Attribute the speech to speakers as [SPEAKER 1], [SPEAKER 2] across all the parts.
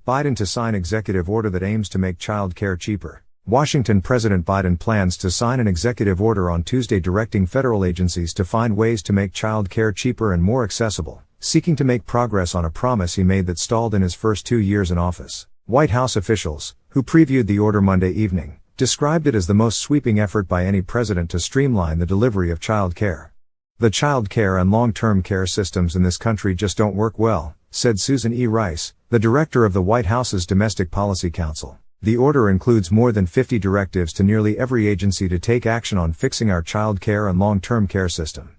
[SPEAKER 1] Biden to sign executive order that aims to make child care cheaper. Washington. President Biden plans to sign an executive order on Tuesday directing federal agencies to find ways to make child care cheaper and more accessible, seeking to make progress on a promise he made that stalled in his first 2 years in office. White House officials, who previewed the order Monday evening, described it as the most sweeping effort by any president to streamline the delivery of child care. "The child care and long-term care systems in this country just don't work well," said Susan E. Rice, the director of the White House's Domestic Policy Council. The order includes more than 50 directives to nearly every agency to take action on fixing our child care and long-term care system.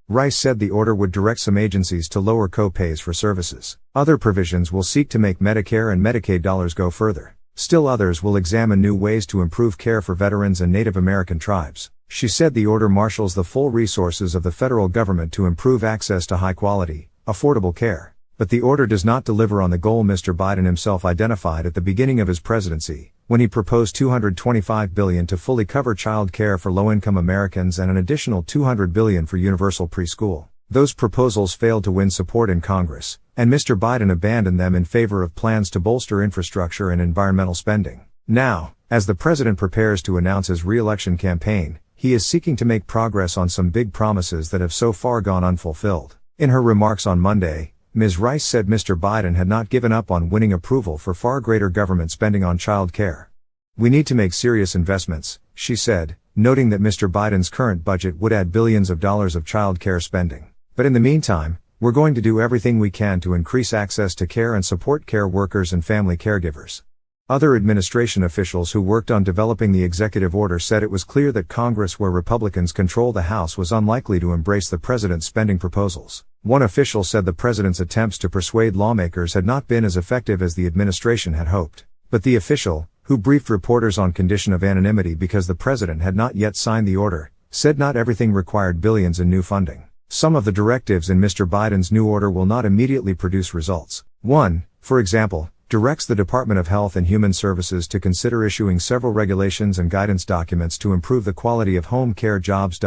[SPEAKER 1] Rice said the order would direct some agencies to lower co-pays for services. Other provisions will seek to make Medicare and Medicaid dollars go further. Still others will examine new ways to improve care for veterans and Native American tribes. She said the order marshals the full resources of the federal government to improve access to high-quality, affordable care. But the order does not deliver on the goal Mr. Biden himself identified at the beginning of his presidency, when he proposed $225 billion to fully cover child care for low-income Americans and an additional $200 billion for universal preschool. Those proposals failed to win support in Congress, and Mr. Biden abandoned them in favor of plans to bolster infrastructure and environmental spending. Now, as the president prepares to announce his re-election campaign, he is seeking to make progress on some big promises that have so far gone unfulfilled. In her remarks on Monday, Ms. Rice said Mr. Biden had not given up on winning approval for far greater government spending on child care. "We need to make serious investments," she said, noting that Mr. Biden's current budget would add billions of dollars of child care spending. "But in the meantime, we're going to do everything we can to increase access to care and support care workers and family caregivers." Other administration officials who worked on developing the executive order said it was clear that Congress, where Republicans control the House, was unlikely to embrace the president's spending proposals. One official said the president's attempts to persuade lawmakers had not been as effective as the administration had hoped. But the official, who briefed reporters on condition of anonymity because the president had not yet signed the order, said not everything required billions in new funding. Some of the directives in Mr. Biden's new order will not immediately produce results. One, for example, directs the Department of Health and Human Services to consider issuing several regulations and guidance documents to improve the quality of home care jobs.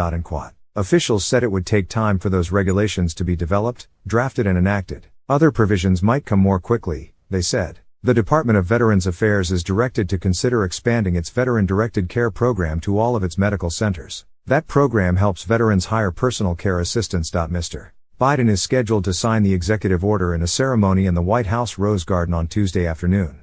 [SPEAKER 1] Officials said it would take time for those regulations to be developed, drafted and enacted. Other provisions might come more quickly, they said. The Department of Veterans Affairs is directed to consider expanding its veteran-directed care program to all of its medical centers. That program helps veterans hire personal care assistants. Mr. Biden is scheduled to sign the executive order in a ceremony in the White House Rose Garden on Tuesday afternoon.